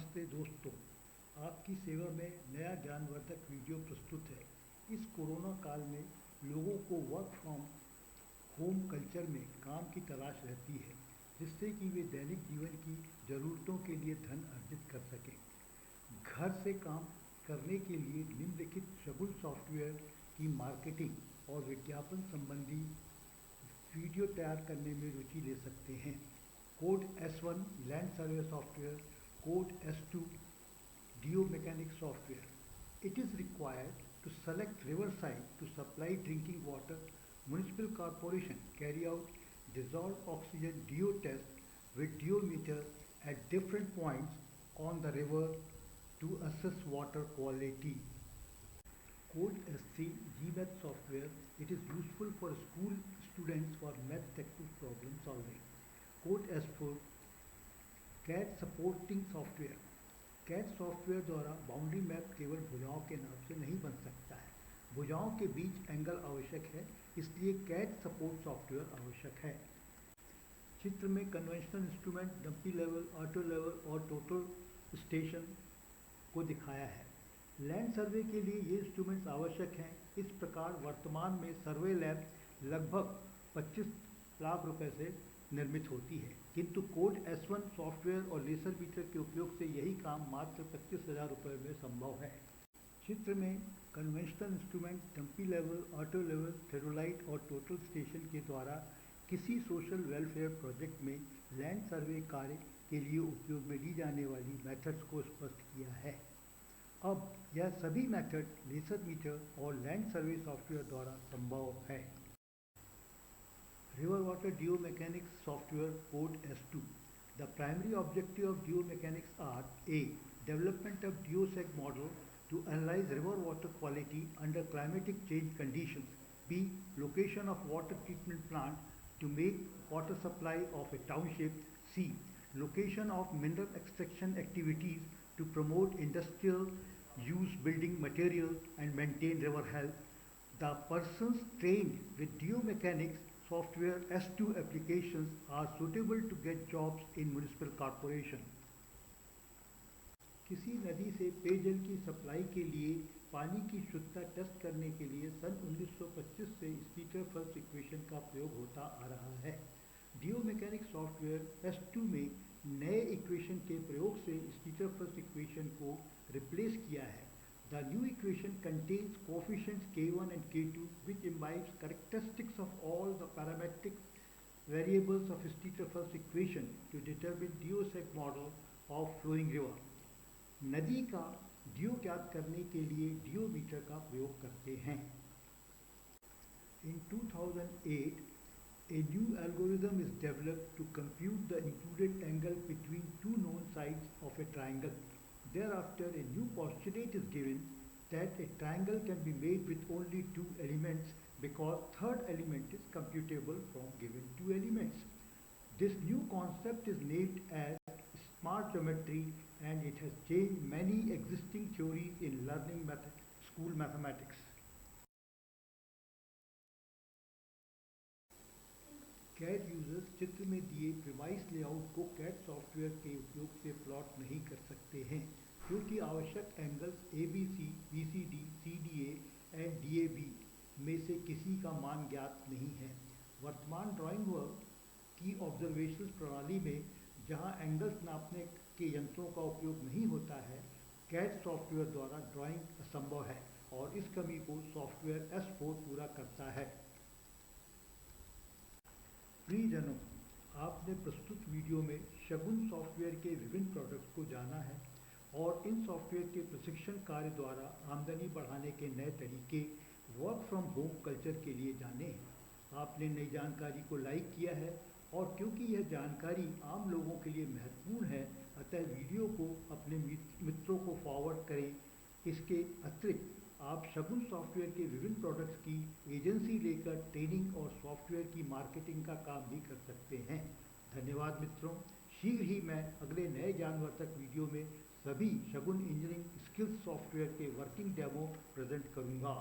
नमस्ते दोस्तों, आपकी सेवा में नया ज्ञानवर्धक वीडियो प्रस्तुत है। इस कोरोना काल में लोगों को वर्क फ्रॉम होम कल्चर में काम की तलाश रहती है, जिससे कि वे दैनिक जीवन की ज़रूरतों के लिए धन अर्जित कर सकें। घर से काम करने के लिए निम्नलिखित शगुन सॉफ्टवेयर की मार्केटिंग और विज्ञापन संबंधी वीडियो तैयार करने में रुचि ले सकते हैं। Code S1 land survey software, code S2 geomechanics software. It is required to select riverside to supply drinking water. Municipal corporation carry out dissolved oxygen DO test with DOmeter at different points on the river to assess water quality. Code S3 GMath software. It is useful for school students for math textbook problem solving. Code S4 CAD supporting software. CAD software द्वारा boundary map केवल भुजाओं के नाप से नहीं बन सकता है, भुजाओं के बीच एंगल आवश्यक है, इसलिए कैट सपोर्ट सॉफ्टवेयर आवश्यक है। चित्र में conventional instrument, dumpy level, auto level और टोटल स्टेशन को दिखाया है। लैंड सर्वे के लिए ये इंस्ट्रूमेंट्स आवश्यक हैं। इस प्रकार वर्तमान में सर्वे लैब लगभग 25 लाख रुपए से निर्मित होती है, किंतु कोड S1 सॉफ्टवेयर और लेसर मीटर के उपयोग से यही काम मात्र 25,000 रुपये में संभव है। चित्र में conventional instrument, dumpy level, auto level, theodolite और टोटल स्टेशन के द्वारा किसी सोशल वेलफेयर प्रोजेक्ट में लैंड सर्वे कार्य के लिए उपयोग में ली जाने वाली मेथड्स को स्पष्ट किया है। अब यह सभी मेथड लेसर मीटर और लैंड सर्वे सॉफ्टवेयर द्वारा संभव है। River water geomechanics software code S2. The primary objective of geomechanics are A. Development of geoseg model to analyze river water quality under climatic change conditions. B. Location of water treatment plant to make water supply of a township. C. Location of mineral extraction activities to promote industrial use building materials and maintain river health. The persons trained with geomechanics software S2 applications are suitable to get jobs in municipal corporation. किसी नदी से पेयजल की supply के लिए पानी की शुद्धता टेस्ट करने के लिए सन 1925 से स्टीटरफर्स इक्वेशन का प्रयोग होता आ रहा है। जियोमैकेनिक सॉफ्टवेयर S2 में नए इक्वेशन के प्रयोग से स्टीटरफर्स इक्वेशन को रिप्लेस किया है। The new equation contains coefficients K1 and K2 which imbibes characteristics of all the parametric variables of Stetterfus equation to determine geoseg model of flowing river. नदी का डियो ज्ञात करने के लिए डियोमीटर का प्रयोग करते हैं। In 2008, a new algorithm is developed to compute the included angle between two known sides of a triangle. Thereafter, a new postulate is given that a triangle can be made with only two elements because third element is computable from given two elements. This new concept is named as smart geometry and it has changed many existing theories in learning school mathematics. CAD users चित्र में दिए premise layout को CAD software के उपयोग से plot नहीं कर सकते हैं, क्योंकि आवश्यक angles ABC, BCD, CDA and DAB में से किसी का मान ज्ञात नहीं है। वर्तमान ड्राइंग वर्क की ऑब्जर्वेशन प्रणाली में जहां एंगल्स नापने के यंत्रों का उपयोग नहीं होता है, कैट सॉफ्टवेयर द्वारा ड्राइंग असंभव है और इस कमी को सॉफ्टवेयर S4 पूरा करता है। प्रियजनों, आपने प्रस्तुत वीडियो में शगुन सॉफ्टवेयर के विभिन्न प्रोडक्ट्स को जाना है और इन सॉफ्टवेयर के प्रशिक्षण कार्य द्वारा आमदनी बढ़ाने के नए तरीके वर्क फ्रॉम होम कल्चर के लिए जाने हैं। आपने नई जानकारी को लाइक किया है और क्योंकि यह जानकारी आम लोगों के लिए महत्वपूर्ण है, अतः वीडियो को अपने मित्रों को फॉरवर्ड करें। इसके अतिरिक्त आप शगुन सॉफ्टवेयर के विभिन्न प्रोडक्ट्स की एजेंसी लेकर ट्रेनिंग और सॉफ्टवेयर की मार्केटिंग का काम भी कर सकते हैं। धन्यवाद मित्रों, शीघ्र ही मैं अगले नए ज्ञानवर्धक वीडियो में सभी शगुन इंजीनियरिंग स्किल्स सॉफ्टवेयर के वर्किंग डेमो प्रेजेंट करूंगा।